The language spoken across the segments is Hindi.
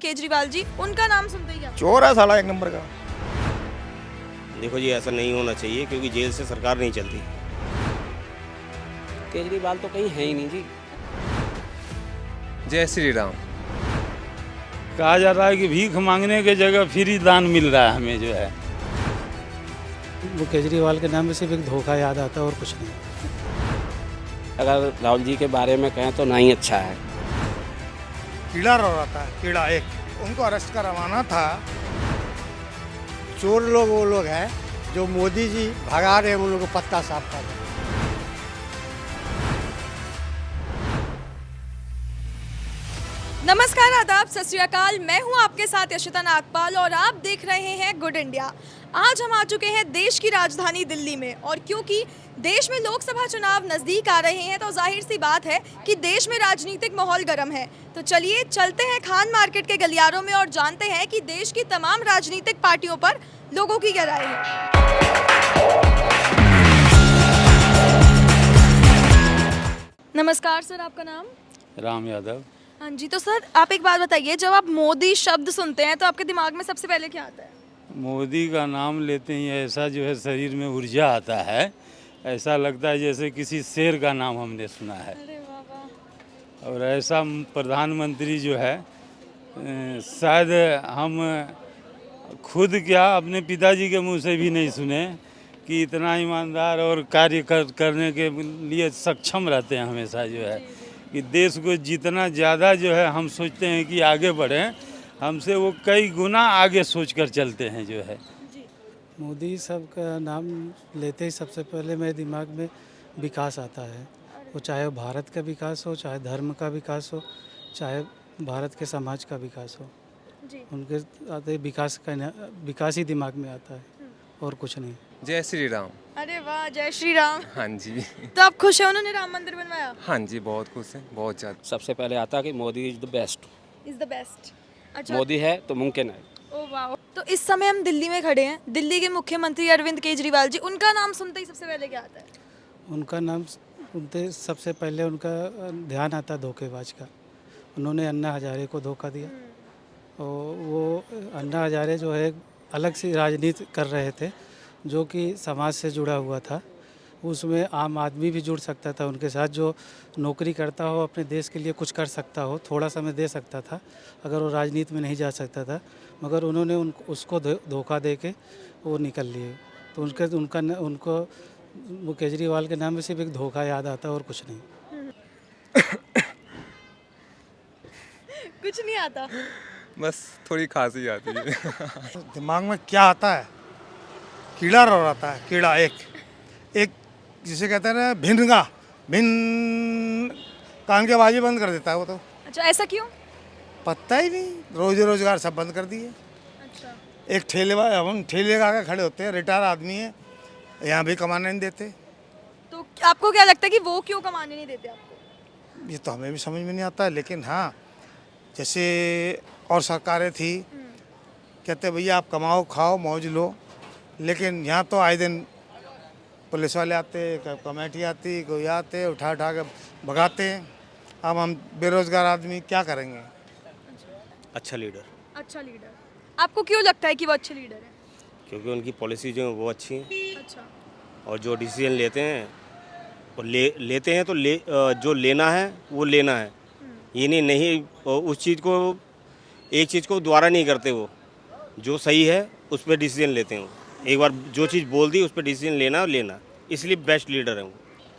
केजरीवाल जी, उनका नाम सुनते ही क्या? चोर है साला एक नंबर का। देखो जी, ऐसा नहीं होना चाहिए क्योंकि जेल से सरकार नहीं चलती। केजरीवाल तो कहीं है ही नहीं जी। जय श्री राम। कहा जाता है कि भीख मांगने की जगह फ्री दान मिल रहा है हमें जो है। वो केजरीवाल के नाम में सिर्फ एक धोखा याद आता है और कुछ नहीं। अगर राहुल जी के बारे में कहें तो ना ही अच्छा है। कीड़ा रो रहा था, कीड़ा एक, उनको अरेस्ट करवाना था। चोर लोग वो लोग हैं जो मोदी जी भगा रहे हैं, उन लोगों को पत्ता साफ कर रहे हैं। नमस्कार, आदाब, सत श्री अकाल। मैं हूं आपके साथ यशिता नागपाल और आप देख रहे हैं गुड इंडिया। आज हम आ चुके हैं देश की राजधानी दिल्ली में, और क्योंकि देश में लोकसभा चुनाव नज़दीक आ रहे हैं तो जाहिर सी बात है कि देश में राजनीतिक माहौल गर्म है। तो चलिए चलते हैं खान मार्केट के गलियारों में और जानते हैं कि देश की तमाम राजनीतिक पार्टियों पर लोगों की क्या राय है। नमस्कार सर, आपका नाम? राम यादव। हाँ जी, तो सर आप एक बात बताइए, जब आप मोदी शब्द सुनते हैं तो आपके दिमाग में सबसे पहले क्या आता है? मोदी का नाम लेते ही ऐसा जो है शरीर में ऊर्जा आता है, ऐसा लगता है जैसे किसी शेर का नाम हमने सुना है। अरे वाह वाह। और ऐसा प्रधानमंत्री जो है शायद हम खुद क्या अपने पिताजी के मुंह से भी नहीं सुने कि इतना ईमानदार और कार्य करने के लिए सक्षम रहते हैं हमेशा जो है कि देश को जितना ज़्यादा जो है हम सोचते हैं कि आगे बढ़ें, हमसे वो कई गुना आगे सोचकर चलते हैं जो है। मोदी साहब का नाम लेते ही सबसे पहले मेरे दिमाग में विकास आता है। वो चाहे भारत का विकास हो, चाहे धर्म का विकास हो, चाहे भारत के समाज का विकास हो, जी। उनके आते विकास ही दिमाग में आता है और कुछ नहीं। जय श्री राम। अरे वाह, जय श्री राम। हाँ जी। तो आप खुश हैं उन्होंने राम मंदिर बनवाया? हाँ जी, बहुत खुश हैं, बहुत ज़्यादा। सबसे पहले आता कि Modi is the best. Is the best. अच्छा। मोदी है तो मुमकिन है। ओ वाह। तो इस समय हम दिल्ली में खड़े हैं, दिल्ली के मुख्यमंत्री अरविंद केजरीवाल जी, उनका नाम सुनते ही सबसे पहले क्या आता है? उनका नाम सुनते सबसे पहले उनका ध्यान आता है धोखेबाज का। उन्होंने अन्ना हजारे को धोखा दिया और वो अन्ना हजारे जो है अलग सी राजनीति कर रहे थे जो कि समाज से जुड़ा हुआ था। उसमें आम आदमी भी जुड़ सकता था उनके साथ, जो नौकरी करता हो, अपने देश के लिए कुछ कर सकता हो, थोड़ा समय दे सकता था अगर वो राजनीति में नहीं जा सकता था, मगर उन्होंने उसको धोखा दे के वो निकल लिए। तो उनको वो केजरीवाल के नाम में सिर्फ एक धोखा याद आता है और कुछ नहीं। कुछ नहीं आता। बस थोड़ी खांसी आती है। दिमाग में क्या आता है? कीड़ा रो रहा था, कीड़ा एक जिसे कहते हैं ना भिनगा, कान के आवाज़ बंद कर देता है वो तो। अच्छा, ऐसा क्यों? पता ही नहीं, रोजगार सब बंद कर दिए। अच्छा। एक हम ठेले का आगे खड़े होते हैं, रिटायर आदमी है, यहाँ भी कमाने नहीं देते। तो आपको क्या लगता है कि वो क्यों कमाने नहीं देते आपको? ये तो हमें भी समझ में नहीं आता है, लेकिन हाँ जैसे और सरकारें थी, कहते भैया आप कमाओ खाओ मौज लो, लेकिन यहाँ तो आए दिन पुलिस वाले आते, कमेटी आती, कोई आते उठा के भगाते हैं। अब हम बेरोजगार आदमी क्या करेंगे? अच्छा लीडर, अच्छा लीडर। आपको क्यों लगता है कि वो अच्छे लीडर हैं? क्योंकि उनकी पॉलिसी जो है वो अच्छी है अच्छा। और जो डिसीजन लेते हैं वो लेते हैं तो जो लेना है वो लेना है। ये नहीं उस चीज़ को, एक चीज़ को दोबारा नहीं करते, वो जो सही है उस पर डिसीजन लेते हैं। वो एक बार जो चीज़ बोल दी उस पर डिसीजन लेना, इसलिए बेस्ट लीडर है वो।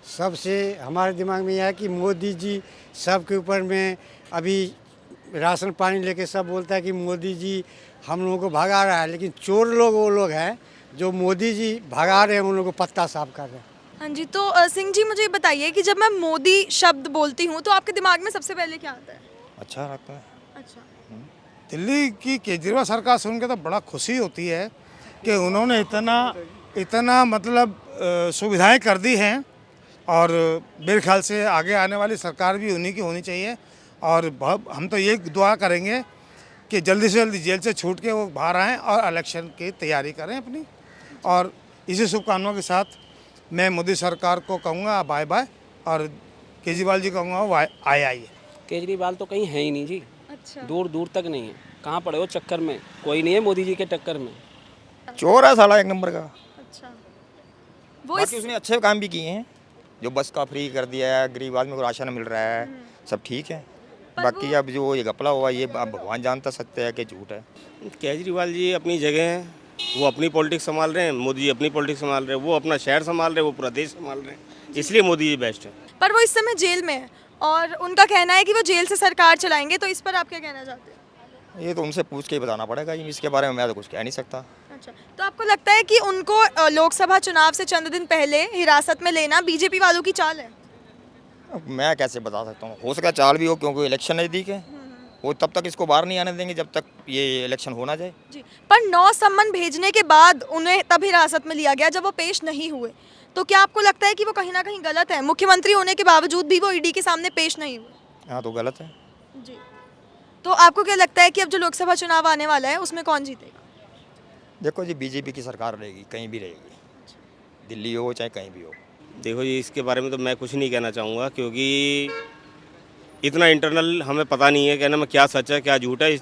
सबसे हमारे दिमाग में यह है कि मोदी जी सब के ऊपर में अभी राशन पानी लेके सब बोलता है कि मोदी जी हम लोगों को भगा रहा है, लेकिन चोर लोग वो लोग हैं जो मोदी जी भगा रहे हैं, उन लोगों को पत्ता साफ कर रहे हैं। हाँ जी, तो सिंह जी मुझे बताइए कि जब मैं मोदी शब्द बोलती हूँ तो आपके दिमाग में सबसे पहले क्या आता है? अच्छा लगता है। अच्छा। दिल्ली की केजरीवाल सरकार सुन के तो बड़ा खुशी होती है कि उन्होंने इतना मतलब सुविधाएं कर दी हैं, और मेरे ख्याल से आगे आने वाली सरकार भी उन्हीं की होनी चाहिए। और हम तो ये दुआ करेंगे कि जल्दी से जल्दी जेल से छूट के वो बाहर आएँ और इलेक्शन की तैयारी करें अपनी। और इसी शुभकामनाओं के साथ मैं मोदी सरकार को कहूँगा बाय बाय, और केजरीवाल जी कहूँगा वो आए आइए। केजरीवाल तो कहीं है ही नहीं जी। अच्छा। दूर दूर तक नहीं है। कहाँ पड़े हो चक्कर में, कोई नहीं है मोदी जी के टक्कर में। चोर है साला एक नंबर का। अच्छा, वो बाकी उसने अच्छे काम भी किए हैं, जो बस का फ्री कर दिया है, गरीब आदमी को राशन मिल रहा है, सब ठीक है। बाकी अब जो ये घपला हुआ ये अब भगवान जानता सत्य है कि झूठ है। केजरीवाल जी अपनी जगह हैं, वो अपनी पॉलिटिक्स संभाल रहे हैं, मोदी जी अपनी पॉलिटिक्स संभाल रहे हैं, वो अपना शहर संभाल रहे हैं, वो पूरा देश संभाल रहे हैं, इसलिए मोदी जी बेस्ट है। पर वो इस समय जेल में है और उनका कहना है कि वो जेल से सरकार चलाएंगे, तो इस पर आप क्या कहना चाहते हैं? ये तो उनसे पूछ के ही बताना पड़ेगा, इसके बारे में मैं तो कुछ कह नहीं सकता। अच्छा, तो आपको लगता है कि उनको लोकसभा चुनाव से चंद दिन पहले हिरासत में लेना बीजेपी वालों की चाल है? अब मैं कैसे बता सकता हूँ, हो सका चाल भी हो, क्योंकि इलेक्शन नज़दीक है, वो तब तक इसको बाहर नहीं आने देंगे जब तक ये इलेक्शन हो ना जाए। जी, पर 9 सम्मन भेजने के बाद उन्हें तब हिरासत में लिया गया जब वो पेश नहीं हुए, तो क्या आपको लगता है कि वो कहीं ना कहीं गलत है? मुख्यमंत्री होने के बावजूद भी वो ईडी के सामने पेश नहीं हुए। हाँ तो गलत है। जी, तो आपको क्या लगता है कि अब जो लोकसभा चुनाव आने वाला है उसमें कौन जीतेगा? देखो जी, बीजेपी की सरकार रहेगी, कहीं भी रहेगी, दिल्ली हो चाहे कहीं भी हो। देखो जी, इसके बारे में तो मैं कुछ नहीं कहना चाहूँगा, क्योंकि इतना इंटरनल हमें पता नहीं है कहने में क्या सच है क्या झूठ है।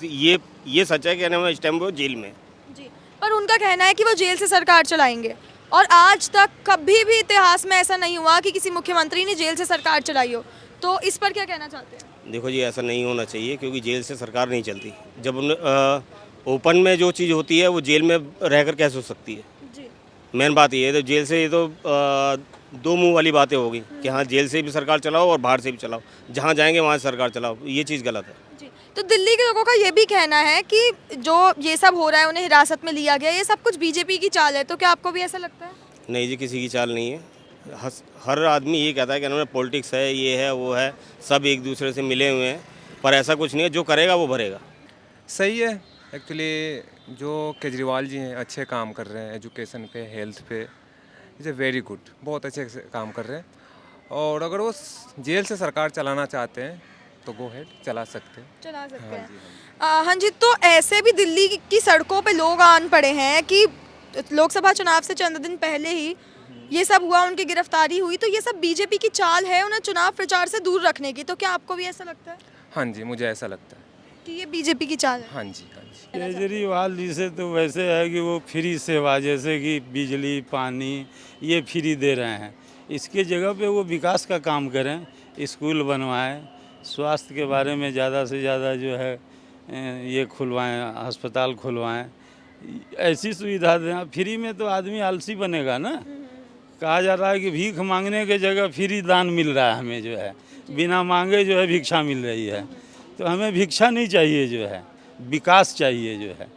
ये सच है कहने में इस टाइम वो जेल में। जी, पर उनका कहना है कि वो जेल से सरकार चलाएंगे और आज तक कभी भी इतिहास में ऐसा नहीं हुआ कि किसी मुख्यमंत्री ने जेल से सरकार चलाई हो, तो इस पर क्या कहना चाहते हैं? देखो जी, ऐसा नहीं होना चाहिए, क्योंकि जेल से सरकार नहीं चलती। जब ओपन में जो चीज़ होती है वो जेल में रहकर कैसे हो सकती है? जी, मेन बात ये है, तो जेल से ये तो दो मुंह वाली बातें होगी कि हाँ जेल से भी सरकार चलाओ और बाहर से भी चलाओ, जहाँ जाएंगे वहाँ से सरकार चलाओ, ये चीज़ गलत है। जी, तो दिल्ली के लोगों का ये भी कहना है कि जो ये सब हो रहा है, उन्हें हिरासत में लिया गया, ये सब कुछ बीजेपी की चाल है, तो क्या आपको भी ऐसा लगता है? नहीं जी, किसी की चाल नहीं है। हर आदमी ये कहता है कि हमें पॉलिटिक्स है, ये है वो है, सब एक दूसरे से मिले हुए हैं, पर ऐसा कुछ नहीं है। जो करेगा वो भरेगा। सही है। एक्चुअली जो केजरीवाल जी हैं अच्छे काम कर रहे हैं, एजुकेशन पे, हेल्थ पे, इज़ ए वेरी गुड, बहुत अच्छे से काम कर रहे हैं। और अगर वो जेल से सरकार चलाना चाहते हैं तो गो हेड, चला सकते हैं। चला सकते हैं। हाँ जी, तो ऐसे भी दिल्ली की सड़कों पे लोग आन पड़े हैं कि लोकसभा चुनाव से चंद दिन पहले ही ये सब हुआ, उनकी गिरफ्तारी हुई, तो ये सब बीजेपी की चाल है उन्हें चुनाव प्रचार से दूर रखने की, तो क्या आपको भी ऐसा लगता है हाँ जी, मुझे ऐसा लगता है कि ये बीजेपी की चाल है? हाँ जी, हाँ जी। केजरीवाल जी से तो वैसे है कि वो फ्री सेवा, जैसे कि बिजली पानी ये फ्री दे रहे हैं, इसके जगह पे वो विकास का काम करें, स्कूल बनवाएं, स्वास्थ्य के बारे में ज़्यादा से ज़्यादा जो है ये खुलवाएं, अस्पताल खुलवाएं, ऐसी सुविधा दें। फ्री में तो आदमी आलसी बनेगा ना। कहा जा रहा है कि भीख मांगने के जगह फ्री दान मिल रहा है हमें, जो है बिना मांगे जो है भिक्षा मिल रही है। तो हमें भिक्षा नहीं चाहिए, जो है विकास चाहिए, जो है।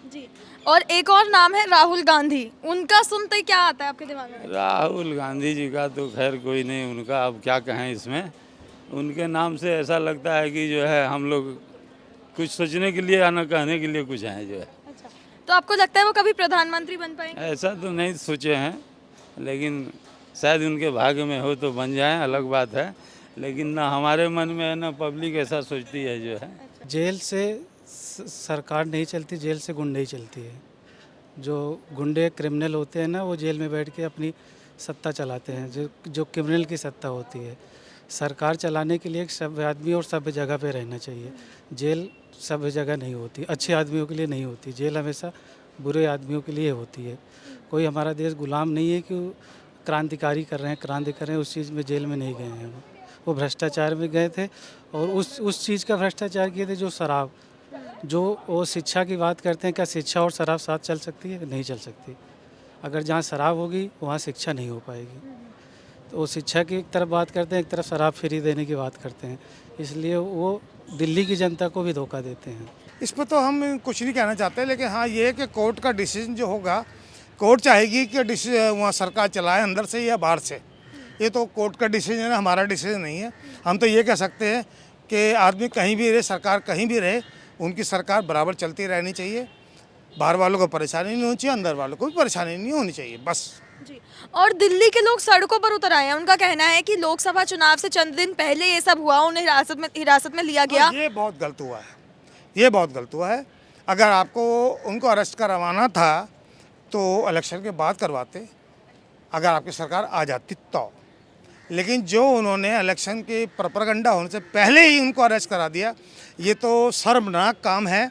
जी, और एक और नाम है राहुल गांधी, उनका सुनते ही क्या आता है आपके दिमाग में? राहुल गांधी जी का तो खैर कोई नहीं, उनका अब क्या कहें इसमें। उनके नाम से ऐसा लगता है कि जो है हम लोग कुछ सोचने के लिए या न कहने के लिए कुछ हैं, जो है। अच्छा, तो आपको लगता है वो कभी प्रधानमंत्री बन पाएंगे? ऐसा तो नहीं सोचे हैं, लेकिन शायद उनके भाग्य में हो तो बन जाएं, अलग बात है। लेकिन ना हमारे मन में है, ना पब्लिक ऐसा सोचती है, जो है। जेल से सरकार नहीं चलती, जेल से गुंडे ही चलती है। जो गुंडे क्रिमिनल होते हैं ना, वो जेल में बैठ के अपनी सत्ता चलाते हैं, जो क्रिमिनल की सत्ता होती है। सरकार चलाने के लिए एक सभ्य आदमी और सभ्य जगह पे रहना चाहिए। जेल सभ्य जगह नहीं होती, अच्छे आदमियों के लिए नहीं होती, जेल हमेशा बुरे आदमियों के लिए होती है। कोई हमारा देश गुलाम नहीं है कि क्रांतिकारी कर रहे हैं, क्रांति कर रहे हैं, उस चीज़ में जेल में नहीं गए हैं। वो भ्रष्टाचार में गए थे और उस चीज़ का भ्रष्टाचार किए थे, जो शराब, जो वो शिक्षा की बात करते हैं, क्या शिक्षा और शराब साथ चल सकती है? नहीं चल सकती। अगर जहाँ शराब होगी वहाँ शिक्षा नहीं हो पाएगी। तो वो शिक्षा की एक तरफ बात करते हैं, एक तरफ शराब फ्री देने की बात करते हैं, इसलिए वो दिल्ली की जनता को भी धोखा देते हैं। इस पर तो हम कुछ नहीं कहना चाहते, लेकिन हाँ ये है कि कोर्ट का डिसीजन जो होगा, कोर्ट चाहेगी कि वहाँ सरकार चलाए अंदर से या बाहर से। ये तो कोर्ट का डिसीजन है, हमारा डिसीजन नहीं है। हम तो ये कह सकते हैं कि आदमी कहीं भी रहे, सरकार कहीं भी रहे, उनकी सरकार बराबर चलती रहनी चाहिए। बाहर वालों को परेशानी नहीं होनी चाहिए, अंदर वालों को भी परेशानी नहीं होनी चाहिए, बस। जी, और दिल्ली के लोग सड़कों पर उतर आए हैं। उनका कहना है कि लोकसभा चुनाव से चंद दिन पहले ये सब हुआ, उन्हें हिरासत में लिया गया। ये बहुत गलत हुआ है, ये बहुत गलत हुआ है। अगर आपको उनको अरेस्ट करवाना था तो इलेक्शन के बाद करवाते, अगर आपकी सरकार आ जाती तो। लेकिन जो उन्होंने इलेक्शन के प्रोपेगेंडा होने से पहले ही उनको अरेस्ट करा दिया, ये तो शर्मनाक काम है।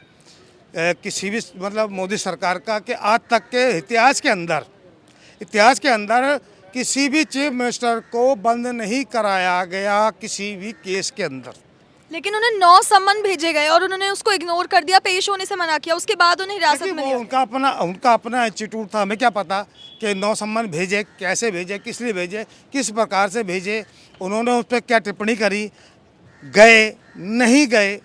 किसी भी मतलब मोदी सरकार का कि आज तक के इतिहास के अंदर किसी भी चीफ मिनिस्टर को बंद नहीं कराया गया किसी भी केस के अंदर। लेकिन उन्हें 9 सम्मन भेजे गए और उन्होंने उसको इग्नोर कर दिया, पेश होने से मना किया, उसके बाद उन्हें हिरासत देखिए, में वो लिया। उनका अपना इंस्टीट्यूट था, हमें क्या पता कि 9 सम्मन भेजे, कैसे भेजे, किस लिए भेजे, किस प्रकार से भेजे, उन्होंने उस पर क्या टिप्पणी करी, गए नहीं गए,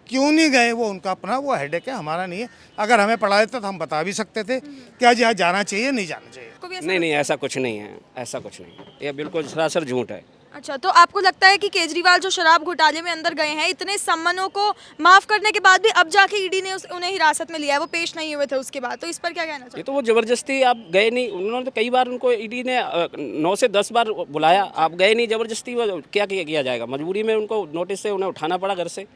क्यों नहीं गए, वो उनका अपना वो हेडेक है, हमारा नहीं है। अगर हमें पढ़ा देता तो हम बता भी सकते थे कि आज यहाँ जाना चाहिए नहीं जाना चाहिए। आपको भी ऐसा नहीं नहीं, ऐसा कुछ नहीं है, ऐसा कुछ नहीं है, ये बिल्कुल सरासर झूठ है। अच्छा, तो आपको लगता है कि केजरीवाल जो शराब घोटाले में अंदर गए हैं, इतने सम्मनों को माफ करने के बाद भी अब जाके ईडी ने उन्हें हिरासत में लिया है, वो पेश नहीं हुए थे उसके बाद, तो इस पर क्या कहना ये चाहिए? तो वो ज़बरदस्ती, आप गए नहीं, उन्होंने तो कई बार उनको ईडी ने 9 से 10 बार बुलाया, आप गए नहीं, ज़बरदस्ती वो क्या किया जाएगा, मजबूरी में उनको नोटिस से उन्हें उठाना पड़ा घर से।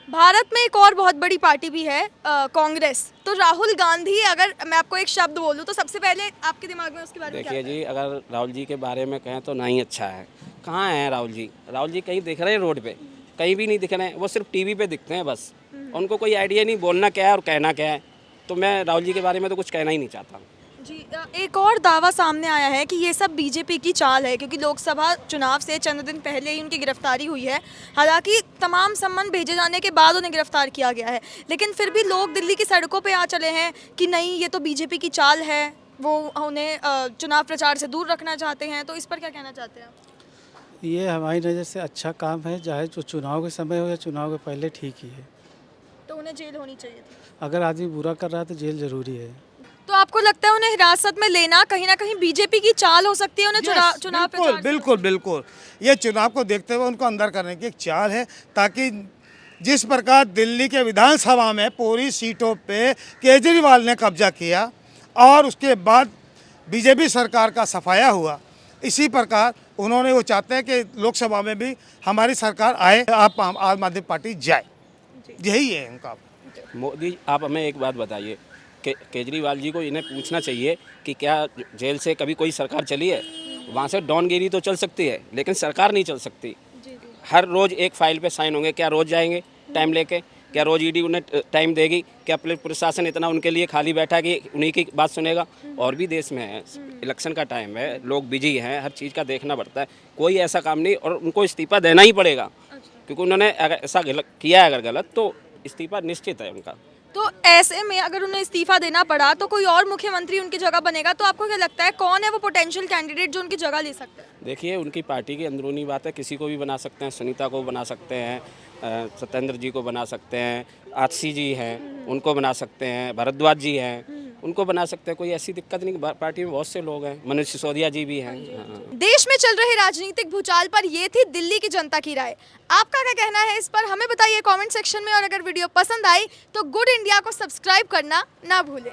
भारत में एक और बहुत बड़ी पार्टी भी है, कांग्रेस। तो राहुल गांधी, अगर मैं आपको एक शब्द बोलूं तो सबसे पहले आपके दिमाग में उसके बारे में क्या देखिए जी, अगर राहुल जी के बारे में कहें तो ना ही अच्छा है। कहाँ हैं राहुल जी? राहुल जी कहीं दिख रहे हैं रोड पे? कहीं भी नहीं दिख रहे हैं, वो सिर्फ टीवी पे दिखते हैं बस। उनको कोई आइडिया नहीं बोलना क्या है और कहना क्या है। तो मैं राहुल जी के बारे में तो कुछ कहना ही नहीं चाहता। जी, एक और दावा सामने आया है कि ये सब बीजेपी की चाल है, क्योंकि लोकसभा चुनाव से चंद दिन पहले ही उनकी गिरफ्तारी हुई है। हालांकि तमाम सम्मन भेजे जाने के बाद उन्हें गिरफ्तार किया गया है, लेकिन फिर भी लोग दिल्ली की सड़कों पे आ चले हैं कि नहीं, ये तो बीजेपी की चाल है, वो उन्हें चुनाव प्रचार से दूर रखना चाहते हैं। तो इस पर क्या कहना चाहते हैं? ये हमारी नज़र से अच्छा काम है, चाहे जो चुनाव के समय हो या चुनाव के पहले, ठीक ही है। तो उन्हें जेल होनी चाहिए थी। अगर आदमी बुरा कर रहा है तो जेल ज़रूरी है। तो आपको लगता है उन्हें हिरासत में लेना कहीं ना कहीं बीजेपी की चाल हो सकती है, उन्हें चुनाव प्रचार से? बिल्कुल ये चुनाव को देखते हुए उनको अंदर करने की एक चाल है, ताकि जिस प्रकार दिल्ली के विधानसभा में पूरी सीटों पे केजरीवाल ने कब्जा किया और उसके बाद बीजेपी सरकार का सफाया हुआ, इसी प्रकार उन्होंने वो चाहते हैं कि लोकसभा में भी हमारी सरकार आए, आप आम आदमी पार्टी जाए, यही है उनका। मोदी, आप हमें एक बात बताइए, केजरीवाल जी को इन्हें पूछना चाहिए कि क्या जेल से कभी कोई सरकार चली है? वहाँ से डॉनगिरी तो चल सकती है, लेकिन सरकार नहीं चल सकती। हर रोज़ एक फाइल पे साइन होंगे, क्या रोज़ जाएंगे टाइम लेके? क्या रोज़ ईडी उन्हें टाइम देगी? क्या पुलिस प्रशासन इतना उनके लिए खाली बैठा कि उन्हीं की बात सुनेगा? और भी देश में है, इलेक्शन का टाइम है, लोग बिजी हैं, हर चीज़ का देखना पड़ता है। कोई ऐसा काम नहीं, और उनको इस्तीफा देना ही पड़ेगा, क्योंकि उन्होंने अगर ऐसा किया है, अगर गलत, तो इस्तीफा निश्चित है उनका। तो ऐसे में अगर उन्हें इस्तीफा देना पड़ा तो कोई और मुख्यमंत्री उनकी जगह बनेगा, तो आपको क्या लगता है कौन है वो पोटेंशियल कैंडिडेट जो उनकी जगह ले सकता है? देखिए, उनकी पार्टी की अंदरूनी बात है, किसी को भी बना सकते हैं, सुनीता को बना सकते हैं, सत्येंद्र जी को बना सकते हैं, आतिशी जी हैं उनको बना सकते हैं, भारद्वाज जी हैं उनको बना सकते हैं, कोई ऐसी दिक्कत नहीं। पार्टी में बहुत से लोग हैं, मनोज सिसोदिया जी भी हैं। हाँ। देश में चल रहे राजनीतिक भूचाल पर ये थी दिल्ली की जनता की राय। आपका क्या कहना है इस पर, हमें बताइए कमेंट सेक्शन में। और अगर वीडियो पसंद आई तो गुड इंडिया को सब्सक्राइब करना ना भूलें।